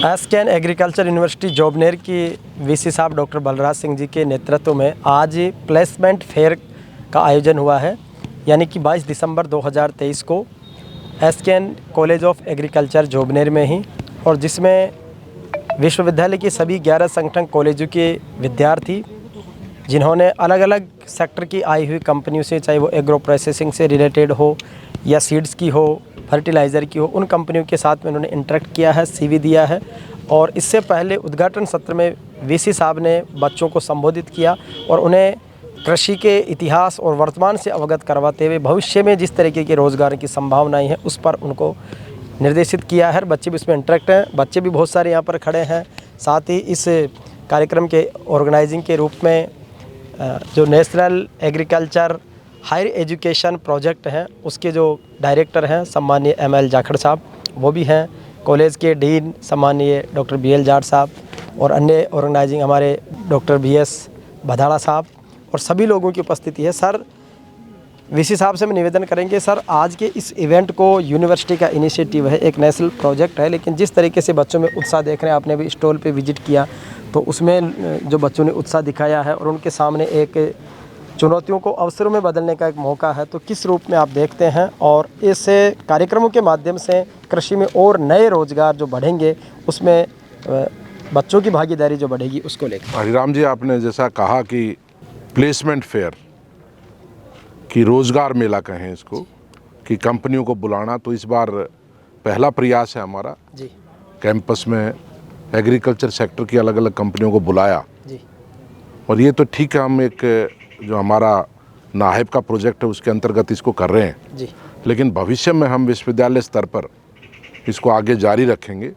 एसकेएन agriculture university Jobner की VC साहब doctor Balraj Singh ji के नेतृत्व में आज प्लेसमेंट फेयर का आयोजन हुआ है, यानी कि 22 दिसंबर 2023 को एसकेएन कॉलेज ऑफ एग्रीकल्चर जोबनेर में ही, और जिसमें विश्वविद्यालय के सभी 11 संगठन कॉलेजों के विद्यार्थी जिन्होंने अलग अलग सेक्टर की आई हुई कंपनियों से, चाहे वो एग्रो प्रोसेसिंग से रिलेटेड हो या सीड्स की हो, फर्टिलाइज़र की हो, उन कंपनियों के साथ में उन्होंने इंटरेक्ट किया है, सीवी दिया है। और इससे पहले उद्घाटन सत्र में वीसी साहब ने बच्चों को संबोधित किया और उन्हें कृषि के इतिहास और वर्तमान से अवगत करवाते हुए भविष्य में जिस तरीके के रोज़गार की संभावनाएं हैं उस पर उनको निर्देशित किया है। बच्चे भी इसमें इंटरेक्ट हैं, बच्चे भी बहुत सारे यहाँ पर खड़े हैं। साथ ही इस कार्यक्रम के ऑर्गेनाइजिंग के रूप में जो national agriculture higher education project हैं उसके जो डायरेक्टर हैं सम्मानीय ML जाखड़ साहब, वो भी हैं। कॉलेज के डीन सम्मानीय डॉक्टर BL जाट साहब और अन्य ऑर्गेनाइजिंग हमारे डॉक्टर BS भदाड़ा साहब और सभी लोगों की उपस्थिति है। सर, वीसी साहब से हम निवेदन करेंगे, सर आज के इस इवेंट को यूनिवर्सिटी का इनिशिएटिव है, एक नेशनल प्रोजेक्ट है, लेकिन जिस तरीके से बच्चों में उत्साह देख रहे हैं, आपने भी स्टॉल पे विजिट किया तो उसमें जो बच्चों ने उत्साह दिखाया है और उनके सामने एक चुनौतियों को अवसरों में बदलने का एक मौका है, तो किस रूप में आप देखते हैं और इस कार्यक्रमों के माध्यम से कृषि में और नए रोजगार जो बढ़ेंगे उसमें बच्चों की भागीदारी जो बढ़ेगी उसको लेकर? हरिराम जी, आपने जैसा कहा कि प्लेसमेंट फेयर कि रोज़गार मेला कहें इसको, कि कंपनियों को बुलाना, तो इस बार पहला प्रयास है हमारा जी। कैंपस में एग्रीकल्चर सेक्टर की अलग अलग कंपनियों को बुलाया जी। और ये तो ठीक है, हम एक जो हमारा नाहिब का प्रोजेक्ट है उसके अंतर्गत इसको कर रहे हैं जी। लेकिन भविष्य में हम विश्वविद्यालय स्तर पर इसको आगे जारी रखेंगे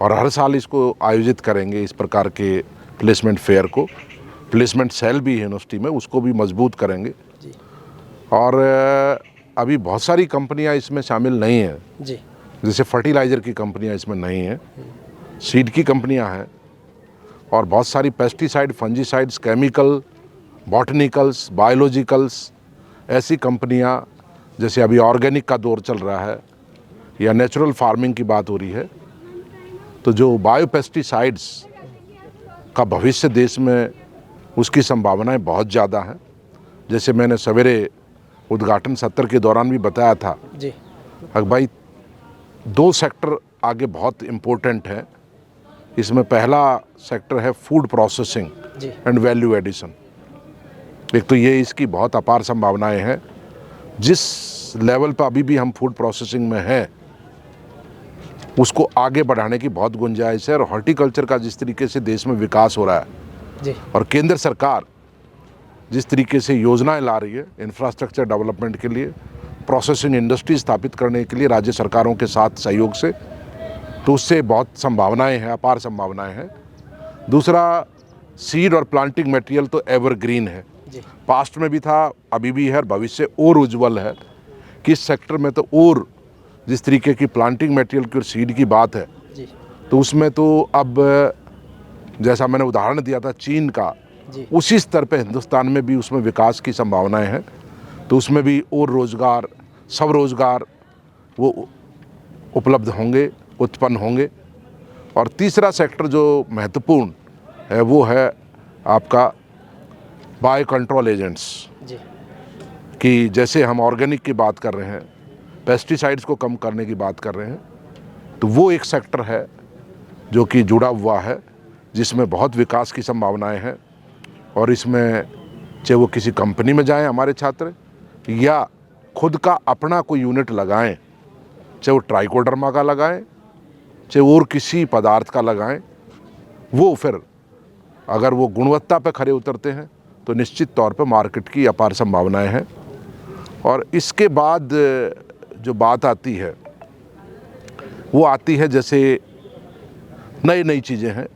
और हर साल इसको आयोजित करेंगे। इस प्रकार के प्लेसमेंट फेयर को, प्लेसमेंट सेल भी है यूनिवर्सिटी में, उसको भी मजबूत करेंगे जी। और अभी बहुत सारी कंपनियां इसमें शामिल नहीं हैं जी। जैसे फर्टिलाइज़र की कंपनियां इसमें नहीं हैं, सीड की कंपनियां हैं और बहुत सारी पेस्टिसाइड, फंजीसाइड्स, केमिकल, बॉटनिकल्स, बायोलॉजिकल्स, ऐसी कंपनियां, जैसे अभी ऑर्गेनिक का दौर चल रहा है या नेचुरल फार्मिंग की बात हो रही है, तो जो बायोपेस्टिसाइड्स का भविष्य देश में उसकी संभावनाएं बहुत ज़्यादा हैं। जैसे मैंने सवेरे उद्घाटन सत्र के दौरान भी बताया था जी। भाई, 2 सेक्टर आगे बहुत इम्पोर्टेंट है। इसमें पहला सेक्टर है food processing and value addition. एक तो ये इसकी बहुत अपार संभावनाएं हैं। जिस लेवल पर अभी भी हम फूड प्रोसेसिंग में हैं उसको आगे बढ़ाने की बहुत गुंजाइश है और हॉर्टिकल्चर का जिस तरीके से देश में विकास हो रहा है जी। और केंद्र सरकार जिस तरीके से योजनाएं ला रही है इंफ्रास्ट्रक्चर डेवलपमेंट के लिए, प्रोसेसिंग इंडस्ट्री स्थापित करने के लिए राज्य सरकारों के साथ सहयोग से, तो उससे बहुत संभावनाएं हैं, अपार संभावनाएं हैं। दूसरा, सीड और प्लांटिंग मटेरियल तो एवरग्रीन है, पास्ट में भी था, अभी भी है और भविष्य और उज्जवल है। कि इस सेक्टर में तो और जिस तरीके की प्लांटिंग मटेरियल की और सीड की बात है तो उसमें तो अब जैसा मैंने उदाहरण दिया था चीन का, उसी स्तर पे हिंदुस्तान में भी उसमें विकास की संभावनाएं हैं। तो उसमें भी और रोज़गार, सब रोज़गार वो उपलब्ध होंगे, उत्पन्न होंगे। और तीसरा सेक्टर जो महत्वपूर्ण है वो है आपका बायो कंट्रोल एजेंट्स, कि जैसे हम ऑर्गेनिक की बात कर रहे हैं, पेस्टिसाइड्स को कम करने की बात कर रहे हैं, तो वो एक सेक्टर है जो कि जुड़ा हुआ है जिसमें बहुत विकास की संभावनाएं हैं। और इसमें चाहे वो किसी कंपनी में जाएं हमारे छात्र या खुद का अपना कोई यूनिट लगाएं, चाहे वो ट्राइकोडर्मा का लगाएं, चाहे और किसी पदार्थ का लगाएं, वो फिर अगर वो गुणवत्ता पे खरे उतरते हैं तो निश्चित तौर पे मार्केट की अपार संभावनाएं हैं। और इसके बाद जो बात आती है वो आती है जैसे नई नई चीज़ें हैं,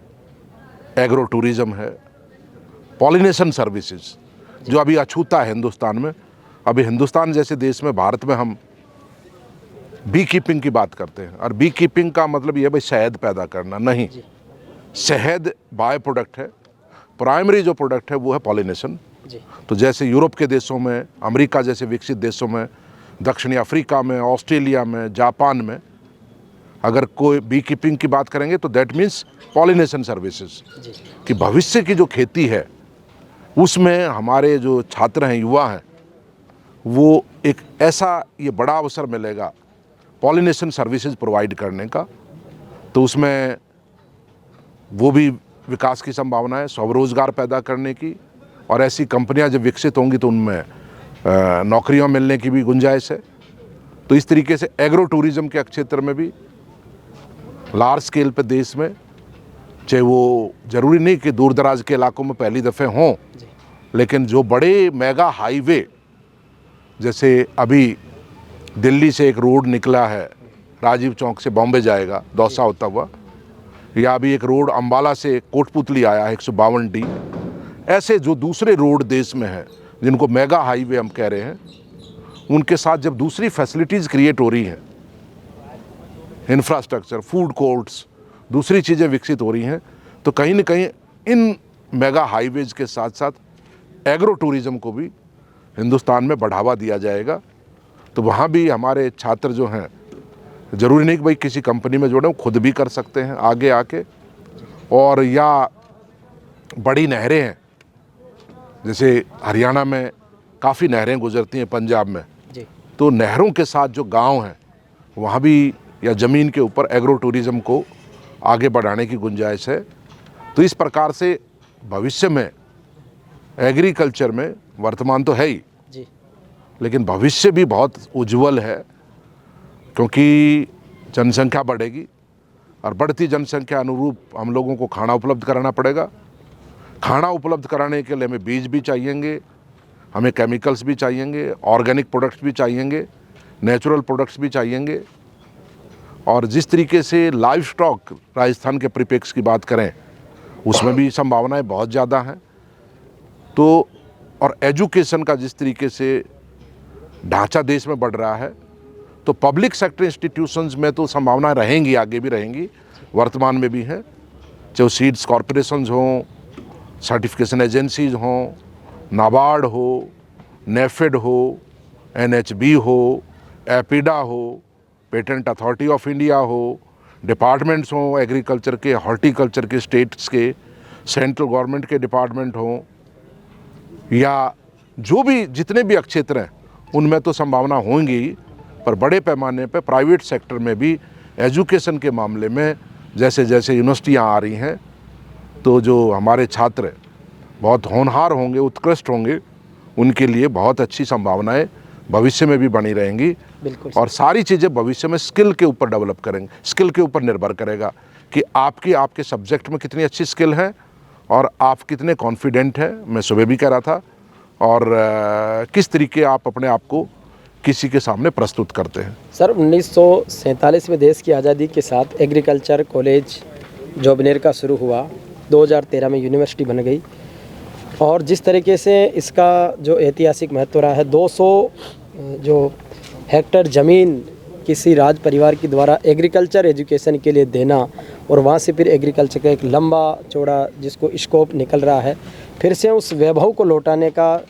एग्रो टूरिज़्म है, पॉलिनेशन सर्विसेज जो अभी अछूता है हिंदुस्तान में। अभी हिंदुस्तान जैसे देश में, भारत में हम बी कीपिंग की बात करते हैं और बी कीपिंग का मतलब ये भाई शहद पैदा करना नहीं, शहद बाय प्रोडक्ट है, प्राइमरी जो प्रोडक्ट है वो है पॉलिनेशन। तो जैसे यूरोप के देशों में, अमेरिका जैसे विकसित देशों में, दक्षिणी अफ्रीका में, ऑस्ट्रेलिया में, जापान में अगर कोई बी कीपिंग की बात करेंगे तो दैट मीन्स पॉलिनेशन सर्विसेज, जी कि भविष्य की जो खेती है उसमें हमारे जो छात्र हैं, युवा हैं, वो एक ऐसा ये बड़ा अवसर मिलेगा पॉलिनेशन सर्विसेज प्रोवाइड करने का। तो उसमें वो भी विकास की संभावना है, स्वरोजगार पैदा करने की, और ऐसी कंपनियां जब विकसित होंगी तो उनमें नौकरियां मिलने की भी गुंजाइश है। तो इस तरीके से एग्रो टूरिज्म के क्षेत्र में भी लार्ज स्केल पे देश में, चाहे वो ज़रूरी नहीं कि दूर दराज के इलाकों में पहली दफ़े हों, लेकिन जो बड़े मेगा हाईवे, जैसे अभी दिल्ली से एक रोड निकला है राजीव चौक से बॉम्बे जाएगा दौसा होता हुआ, या अभी एक रोड अंबाला से कोटपुतली आया है 152D, ऐसे जो दूसरे रोड देश में हैं जिनको मेगा हाईवे हम कह रहे हैं, उनके साथ जब दूसरी फैसिलिटीज़ क्रिएट हो रही हैं, इंफ्रास्ट्रक्चर, फूड कोर्ट्स, दूसरी चीज़ें विकसित हो रही हैं, तो कहीं ना कहीं इन मेगा हाईवेज के साथ साथ एग्रो टूरिज़्म को भी हिंदुस्तान में बढ़ावा दिया जाएगा। तो वहाँ भी हमारे छात्र जो हैं, ज़रूरी नहीं कि भाई किसी कंपनी में जुड़े, खुद भी कर सकते हैं आगे आके। और या बड़ी नहरें हैं, जैसे हरियाणा में काफ़ी नहरें गुजरती हैं, पंजाब में, तो नहरों के साथ जो गांव हैं वहाँ भी या ज़मीन के ऊपर एग्रो टूरिज़्म को आगे बढ़ाने की गुंजाइश है। तो इस प्रकार से भविष्य में एग्रीकल्चर में, वर्तमान तो है ही जी, लेकिन भविष्य भी बहुत उज्जवल है, क्योंकि जनसंख्या बढ़ेगी और बढ़ती जनसंख्या अनुरूप हम लोगों को खाना उपलब्ध कराना पड़ेगा। खाना उपलब्ध कराने के लिए हमें बीज भी चाहिएंगे, हमें केमिकल्स भी चाहिएंगे, ऑर्गेनिक प्रोडक्ट्स भी चाहिएंगे, नेचुरल प्रोडक्ट्स भी चाहिएंगे। और जिस तरीके से लाइव स्टॉक राजस्थान के परिप्रेक्ष्य की बात करें, उसमें भी संभावनाएं बहुत ज़्यादा हैं। तो और एजुकेशन का जिस तरीके से ढांचा देश में बढ़ रहा है, तो पब्लिक सेक्टर इंस्टीट्यूशंस में तो संभावनाएं रहेंगी, आगे भी रहेंगी, वर्तमान में भी हैं, चाहे सीड्स कॉरपोरेशंस हों, सर्टिफिकेशन एजेंसीज हों, नाबार्ड हो, नेफेड हो, NHB हो, एपिडा हो, पेटेंट अथॉरिटी ऑफ इंडिया हो, डिपार्टमेंट्स हों एग्रीकल्चर के, हॉर्टिकल्चर के, स्टेट्स के, सेंट्रल गवर्नमेंट के डिपार्टमेंट हों, या जो भी जितने भी क्षेत्र हैं उनमें तो संभावना होंगी, पर बड़े पैमाने पर प्राइवेट सेक्टर में भी एजुकेशन के मामले में जैसे जैसे यूनिवर्सिटियाँ आ रही हैं, तो जो हमारे छात्र बहुत होनहार होंगे, उत्कृष्ट होंगे, उनके लिए बहुत अच्छी संभावनाएं भविष्य में भी बनी रहेंगी। बिल्कुल। और सारी चीज़ें भविष्य में स्किल के ऊपर डेवलप करेंगे, स्किल के ऊपर निर्भर करेगा कि आपके सब्जेक्ट में कितनी अच्छी स्किल है और आप कितने कॉन्फिडेंट हैं, मैं सुबह भी कह रहा था, और किस तरीके आप अपने आप को किसी के सामने प्रस्तुत करते हैं। सर, 1947 में देश की आज़ादी के साथ एग्रीकल्चर कॉलेज जोबनेर का शुरू हुआ, 2013 में यूनिवर्सिटी बन गई, और जिस तरीके से इसका जो ऐतिहासिक महत्व रहा है, 200 जो हेक्टेयर ज़मीन किसी राज परिवार के द्वारा एग्रीकल्चर एजुकेशन के लिए देना, और वहाँ से फिर एग्रीकल्चर का एक लंबा चौड़ा जिसको स्कोप निकल रहा है, फिर से उस वैभव को लौटाने का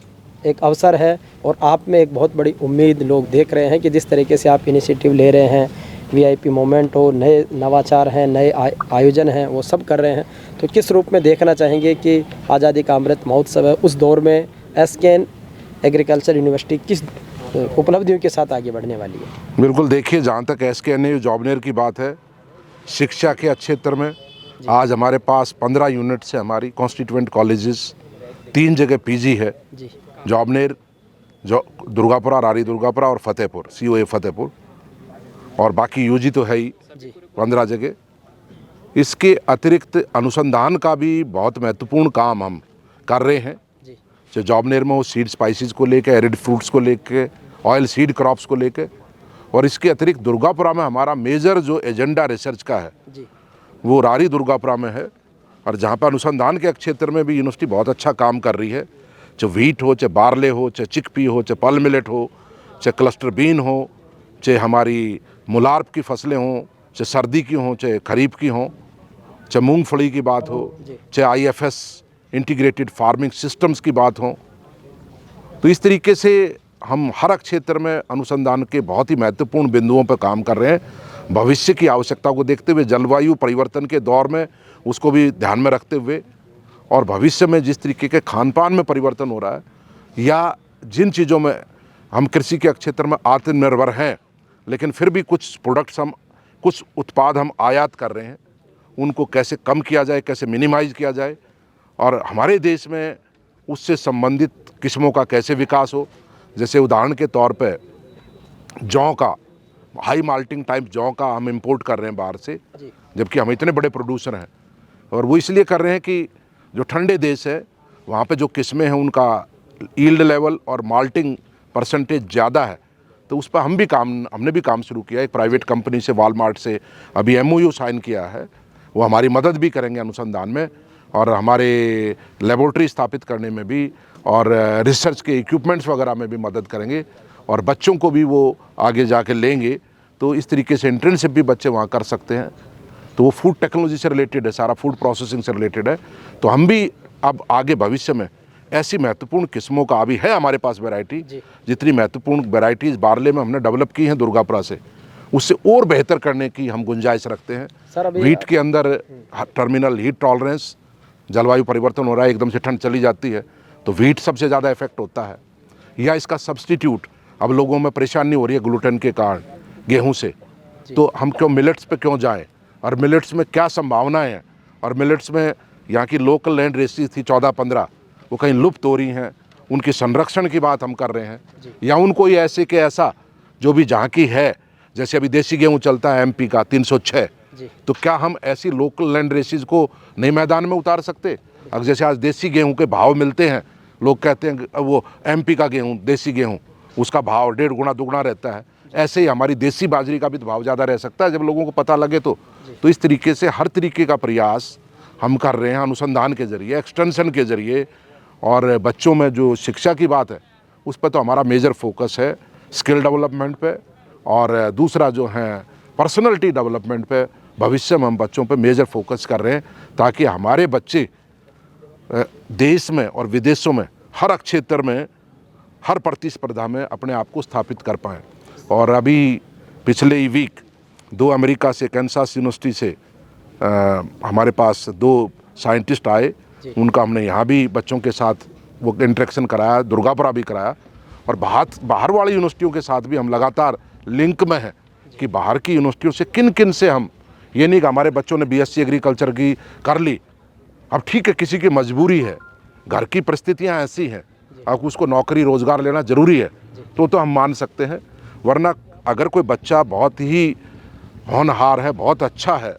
एक अवसर है। और आप में एक बहुत बड़ी उम्मीद लोग देख रहे हैं कि जिस तरीके से आप इनिशिएटिव ले रहे हैं, VIP मोमेंट हो, नए नवाचार हैं, नए आयोजन हैं, वो सब कर रहे हैं, तो किस रूप में देखना चाहेंगे कि आज़ादी का अमृत महोत्सव है, उस दौर में SKN एग्रीकल्चर यूनिवर्सिटी किस उपलब्धियों के साथ आगे बढ़ने वाली है? बिल्कुल, देखिए, जहाँ तक SKN जॉबनेर की बात है, शिक्षा के क्षेत्र में आज हमारे पास 15 यूनिट से हमारी कॉन्स्टिट्यूएंट कॉलेजेस, 3 जगह PG है, जॉबनेर, जो दुर्गापुरा, रारी दुर्गापुरा और फतेहपुर, COA फतेहपुर, और बाकी UG तो है ही 15 जगह। इसके अतिरिक्त अनुसंधान का भी बहुत महत्वपूर्ण काम हम कर रहे हैं, जो जॉबनेर में वो सीड स्पाइसेस को लेके, एरिड फ्रूट्स को लेके, ऑयल सीड क्रॉप्स को लेके, और इसके अतिरिक्त दुर्गापुरा में हमारा मेजर जो एजेंडा रिसर्च का है वो रारी दुर्गापुरा में है। और जहाँ पर अनुसंधान के क्षेत्र में भी यूनिवर्सिटी बहुत अच्छा काम कर रही है, चाहे व्हीट हो, चाहे बार्ले हो, चाहे चिकपी हो, चाहे पल मिलेट हो, चाहे क्लस्टर बीन हो, चाहे हमारी मुलार्प की फसलें हों, चाहे सर्दी की हों, चाहे खरीफ की हों, चाहे मूंगफली की बात हो, चाहे IFS इंटीग्रेटेड फार्मिंग सिस्टम्स की बात हो। तो इस तरीके से हम हर क्षेत्र में अनुसंधान के बहुत ही महत्वपूर्ण बिंदुओं पर काम कर रहे हैं। भविष्य की आवश्यकता को देखते हुए, जलवायु परिवर्तन के दौर में उसको भी ध्यान में रखते हुए, और भविष्य में जिस तरीके के खान पान में परिवर्तन हो रहा है, या जिन चीज़ों में हम कृषि के क्षेत्र में आत्मनिर्भर हैं लेकिन फिर भी कुछ प्रोडक्ट्स कुछ उत्पाद हम आयात कर रहे हैं, उनको कैसे कम किया जाए, कैसे मिनिमाइज किया जाए, और हमारे देश में उससे संबंधित किस्मों का कैसे विकास हो। जैसे उदाहरण के तौर पे जौ का, हाई माल्टिंग टाइप जौ का हम इंपोर्ट कर रहे हैं बाहर से, जबकि हम इतने बड़े प्रोड्यूसर हैं, और वो इसलिए कर रहे हैं कि जो ठंडे देश है वहाँ पे जो किस्में हैं उनका यील्ड लेवल और माल्टिंग परसेंटेज ज़्यादा है। तो उस पर हमने भी काम शुरू किया। एक प्राइवेट कंपनी से, वॉलमार्ट से अभी MOU साइन किया है। वो हमारी मदद भी करेंगे अनुसंधान में, और हमारे लेबोरेटरी स्थापित करने में भी, और रिसर्च के इक्विपमेंट्स वगैरह में भी मदद करेंगे, और बच्चों को भी वो आगे जाके लेंगे। तो इस तरीके से इंटर्नशिप भी बच्चे वहाँ कर सकते हैं। तो वो फूड टेक्नोलॉजी से रिलेटेड है, सारा फूड प्रोसेसिंग से रिलेटेड है। तो हम भी अब आगे भविष्य में ऐसी महत्वपूर्ण किस्मों का, अभी है हमारे पास वैरायटी, जितनी महत्वपूर्ण वैरायटीज़ बारले में हमने डेवलप की हैं दुर्गापुरा से, उससे और बेहतर करने की हम गुंजाइश रखते हैं। सर अभी वीट के अंदर टर्मिनल हीट टॉलरेंस, जलवायु परिवर्तन हो रहा है, एकदम से ठंड चली जाती है तो वीट सबसे ज़्यादा इफेक्ट होता है। या इसका सब्स्टिट्यूट, अब लोगों में परेशानी हो रही है ग्लूटेन के कारण गेहूं से, तो हम क्यों मिलेट्स पे क्यों जाएं, और मिलेट्स में क्या संभावनाएं हैं, और मिलेट्स में यहाँ की लोकल लैंड रेसिस थी 14-15, वो कहीं लुप्त हो रही हैं, उनके संरक्षण की बात हम कर रहे हैं, या उनको ये ऐसे के ऐसा जो भी जहाँ की है, जैसे अभी देसी गेहूँ चलता है MP का 306, तो क्या हम ऐसी लोकल लैंड रेसिस को नए मैदान में उतार सकते? अगर जैसे आज देसी गेहूँ के भाव मिलते हैं, लोग कहते हैं वो MP का गेहूँ, देसी गेहूँ, उसका भाव 1.5 गुना 2 गुना रहता है, ऐसे ही हमारी देसी बाजरी का भी भाव ज़्यादा रह सकता है जब लोगों को पता लगे। तो इस तरीके से हर तरीके का प्रयास हम कर रहे हैं अनुसंधान के ज़रिए, एक्सटेंशन के ज़रिए, और बच्चों में जो शिक्षा की बात है उस पर तो हमारा मेजर फोकस है, स्किल डेवलपमेंट पे, और दूसरा जो है पर्सनैलिटी डेवलपमेंट पे। भविष्य में हम बच्चों पे मेजर फोकस कर रहे हैं ताकि हमारे बच्चे देश में और विदेशों में हर क्षेत्र में, हर प्रतिस्पर्धा में अपने आप को स्थापित कर पाएँ। और अभी पिछले ही वीक 2 अमेरिका से, कैंसास यूनिवर्सिटी से हमारे पास 2 साइंटिस्ट आए, उनका हमने यहाँ भी बच्चों के साथ वो इंटरेक्शन कराया, दुर्गापुरा भी कराया, और बाहर वाली यूनिवर्सिटियों के साथ भी हम लगातार लिंक में हैं कि बाहर की यूनिवर्सिटियों से किन किन से हम, ये नहीं कि हमारे बच्चों ने BSc एग्रीकल्चर की कर ली, अब ठीक है किसी की मजबूरी है, घर की परिस्थितियाँ ऐसी हैं, अब उसको नौकरी रोज़गार लेना ज़रूरी है, तो हम मान सकते हैं। वरना अगर कोई बच्चा बहुत ही होनहार है, बहुत अच्छा है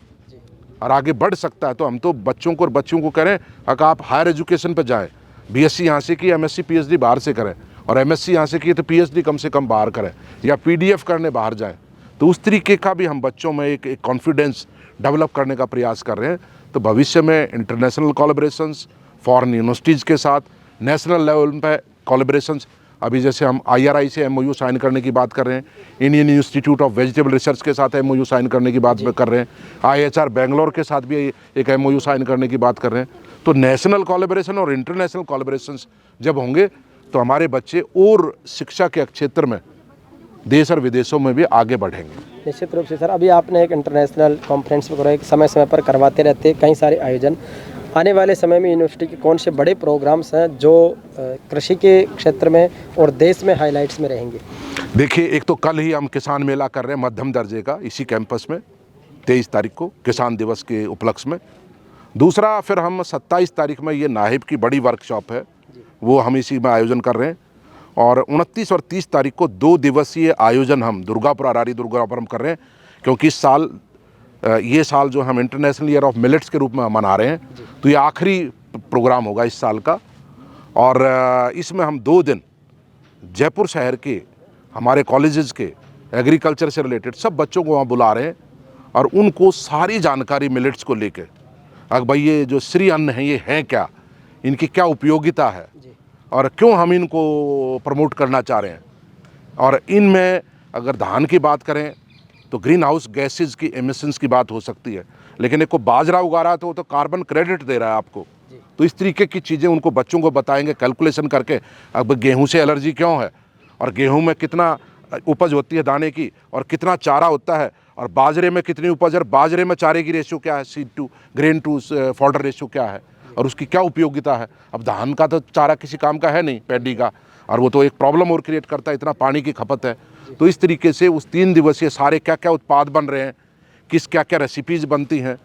और आगे बढ़ सकता है, तो हम तो बच्चों को कह रहे हैं अगर आप हायर एजुकेशन पर जाएं, BSc यहाँ से की, MSc PhD बाहर से करें, और MSc यहाँ से की तो PhD कम से कम बाहर करें, या PDF करने बाहर जाएं। तो उस तरीके का भी हम बच्चों में एक कॉन्फिडेंस डेवलप करने का प्रयास कर रहे हैं। तो भविष्य में इंटरनेशनल कोलैबोरेशंस, फॉरेन यूनिवर्सिटीज़ के साथ नेशनल लेवल पे कोलैबोरेशंस, अभी जैसे हम IRI से MOU साइन करने की बात कर रहे हैं, Indian institute of vegetable research के साथ MOU साइन करने की बात कर रहे हैं, IHR बेंगलोर के साथ भी एक MOU साइन करने की बात कर रहे हैं। तो नेशनल कोलैबोरेशन और इंटरनेशनल कोलैबोरेशंस जब होंगे तो हमारे बच्चे और शिक्षा के क्षेत्र में देश और विदेशों में भी आगे बढ़ेंगे। निश्चित रूप से सर, अभी आपने एक इंटरनेशनल कॉन्फ्रेंस वगैरह एक समय समय पर करवाते रहते हैं कई सारे आयोजन, आने वाले समय में यूनिवर्सिटी के कौन से बड़े प्रोग्राम्स हैं जो कृषि के क्षेत्र में और देश में हाइलाइट्स में रहेंगे? देखिए, एक तो कल ही हम किसान मेला कर रहे हैं मध्यम दर्जे का इसी कैंपस में 23 तारीख को, किसान दिवस के उपलक्ष्य में। दूसरा फिर हम 27 तारीख में ये नाहिब की बड़ी वर्कशॉप है, वो हम इसी में आयोजन कर रहे हैं, और 29 और 30 तारीख को 2 दिवसीय आयोजन हम दुर्गापुरा, रारी दुर्गापुर हम कर रहे हैं, क्योंकि इस साल ये साल जो हम इंटरनेशनल ईयर ऑफ मिलेट्स के रूप में मना रहे हैं, तो ये आखिरी प्रोग्राम होगा इस साल का। और इसमें हम 2 दिन जयपुर शहर के हमारे कॉलेजेस के एग्रीकल्चर से रिलेटेड सब बच्चों को वहाँ बुला रहे हैं, और उनको सारी जानकारी मिलेट्स को लेके, अगर भाई ये जो श्री अन्न है ये है क्या, इनकी क्या उपयोगिता है, और क्यों हम इनको प्रमोट करना चाह रहे हैं। और इनमें अगर धान की बात करें तो ग्रीन हाउस गैसेज की एमिशंस की बात हो सकती है, लेकिन एक को बाजरा उगा रहा है तो वो तो कार्बन क्रेडिट दे रहा है आपको। तो इस तरीके की चीज़ें उनको बच्चों को बताएंगे कैलकुलेशन करके, अब गेहूं से एलर्जी क्यों है, और गेहूं में कितना उपज होती है दाने की, और कितना चारा होता है, और बाजरे में कितनी उपज है, बाजरे में चारे की रेशियो क्या है, seed to grain to fodder ratio क्या है और उसकी क्या उपयोगिता है। अब धान का तो चारा किसी काम का है नहीं, पैडी का, और वो तो एक प्रॉब्लम और क्रिएट करता है, इतना पानी की खपत है। तो इस तरीके से उस 3 दिवसीय सारे क्या क्या उत्पाद बन रहे हैं, किस क्या क्या रेसिपीज़ बनती हैं,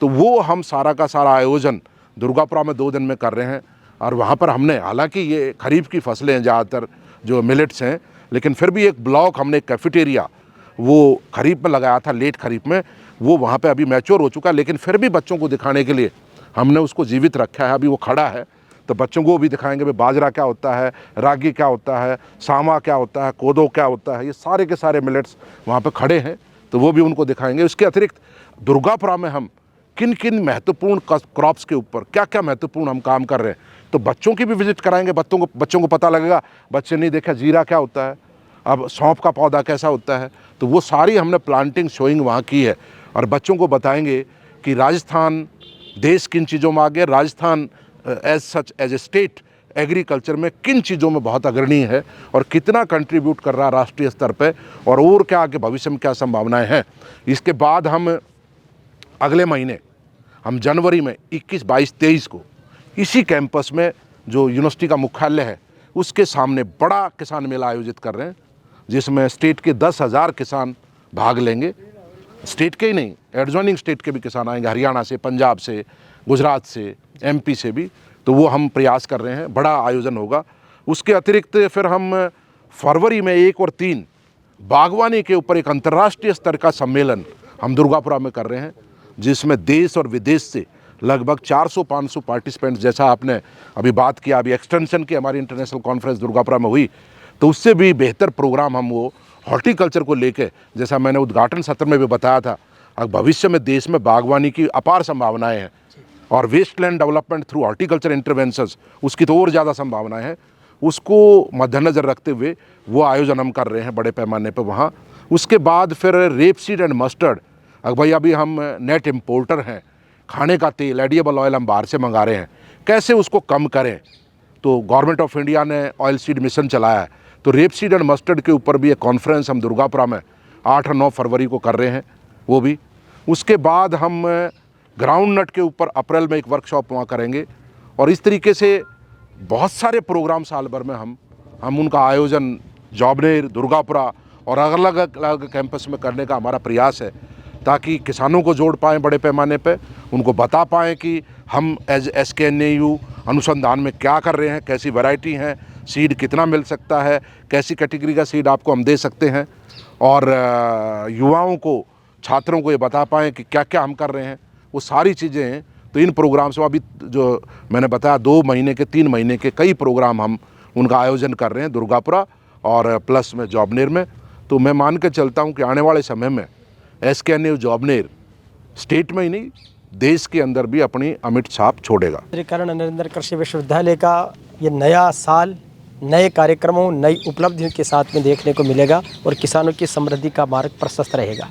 तो वो हम सारा का सारा आयोजन दुर्गापुरा में 2 दिन में कर रहे हैं। और वहाँ पर हमने, हालांकि ये खरीफ की फसलें हैं ज़्यादातर जो मिलेट्स हैं, लेकिन फिर भी एक ब्लॉक हमने कैफेटेरिया वो खरीफ में लगाया था, लेट खरीफ में, वो वहाँ पे अभी मैच्योर हो चुका है, लेकिन फिर भी बच्चों को दिखाने के लिए हमने उसको जीवित रखा है। अभी वो खड़ा है तो बच्चों को भी दिखाएंगे भाई बाजरा क्या होता है, रागी क्या होता है, सामा क्या होता है, कोदो क्या होता है, ये सारे के सारे मिलेट्स वहाँ पे खड़े हैं, तो वो भी उनको दिखाएंगे। इसके अतिरिक्त दुर्गापुरा में हम किन किन महत्वपूर्ण क्रॉप्स के ऊपर क्या क्या महत्वपूर्ण हम काम कर रहे हैं, तो बच्चों की भी विजिट कराएंगे। बच्चों को पता लगेगा, बच्चे नहीं देखा जीरा क्या होता है, अब सौंफ का पौधा कैसा होता है, तो वो सारी हमने प्लांटिंग शोइंग वहाँ की है। और बच्चों को बताएंगे कि राजस्थान देश किन चीज़ों में आगे, Rajasthan as such as a state agriculture में किन चीज़ों में बहुत अग्रणी है और कितना कंट्रीब्यूट कर रहा है राष्ट्रीय स्तर पे, और क्या आगे भविष्य में क्या संभावनाएं हैं। इसके बाद हम अगले महीने हम जनवरी में 21, 22, 23 को इसी कैंपस में जो यूनिवर्सिटी का मुख्यालय है उसके सामने बड़ा किसान मेला आयोजित कर रहे हैं, जिसमें स्टेट के 10,000 किसान भाग लेंगे। स्टेट के ही नहीं, एडजॉइनिंग स्टेट के भी किसान आएंगे, हरियाणा से, पंजाब से, गुजरात से, MP से भी। तो वो हम प्रयास कर रहे हैं, बड़ा आयोजन होगा। उसके अतिरिक्त फिर हम फरवरी में 1 और 3 बागवानी के ऊपर एक अंतर्राष्ट्रीय स्तर का सम्मेलन हम दुर्गापुरा में कर रहे हैं, जिसमें देश और विदेश से लगभग 400-500 पार्टिसिपेंट्स, जैसा आपने अभी बात किया, अभी एक्सटेंशन की हमारी इंटरनेशनल कॉन्फ्रेंस दुर्गापुरा में हुई, तो उससे भी बेहतर प्रोग्राम हम वो हॉर्टिकल्चर को लेके, जैसा मैंने उद्घाटन सत्र में भी बताया था, अब भविष्य में देश में बागवानी की अपार संभावनाएं हैं और wasteland development through horticulture interventions उसकी तो और ज़्यादा संभावनाएं हैं। उसको मद्देनज़र रखते हुए वो आयोजन हम कर रहे हैं बड़े पैमाने पर वहाँ। उसके बाद फिर रेपसीड एंड मस्टर्ड, भाई अभी हम नेट इम्पोर्टर हैं, खाने का तेल एडिएबल ऑयल हम बाहर से मंगा रहे हैं, कैसे उसको कम करें, तो गवर्नमेंट ऑफ इंडिया ने ऑयल सीड मिशन चलाया है, तो रेपसीड एंड मस्टर्ड के ऊपर भी एक कॉन्फ्रेंस हम दुर्गापुरा में 8 और 9 फरवरी को कर रहे हैं, वो भी। उसके बाद हम ग्राउंड नट के ऊपर अप्रैल में एक वर्कशॉप वहाँ करेंगे, और इस तरीके से बहुत सारे प्रोग्राम साल भर में हम उनका आयोजन जॉबनेर, दुर्गापुरा और अलग अलग कैंपस में करने का हमारा प्रयास है, ताकि किसानों को जोड़ पाएँ बड़े पैमाने पे, उनको बता पाएँ कि हम एज SKNAU अनुसंधान में क्या कर रहे हैं, कैसी वैरायटी हैं, सीड कितना मिल सकता है, कैसी कैटेगरी का सीड आपको हम दे सकते हैं, और युवाओं को, छात्रों को ये बता पाएँ कि क्या क्या हम कर रहे हैं, वो सारी चीज़ें हैं। तो इन प्रोग्राम्स में अभी जो मैंने बताया 2 महीने के 3 महीने के कई प्रोग्राम हम उनका आयोजन कर रहे हैं दुर्गापुरा और प्लस में जॉबनेर में। तो मैं मान के चलता हूँ कि आने वाले समय में SKNAU जॉबनेर स्टेट में ही नहीं, देश के अंदर भी अपनी अमिट छाप छोड़ेगा। श्री कर्ण नरेंद्र कृषि विश्वविद्यालय का ये नया साल नए कार्यक्रमों, नई उपलब्धियों के साथ में देखने को मिलेगा और किसानों की समृद्धि का मार्ग प्रशस्त रहेगा।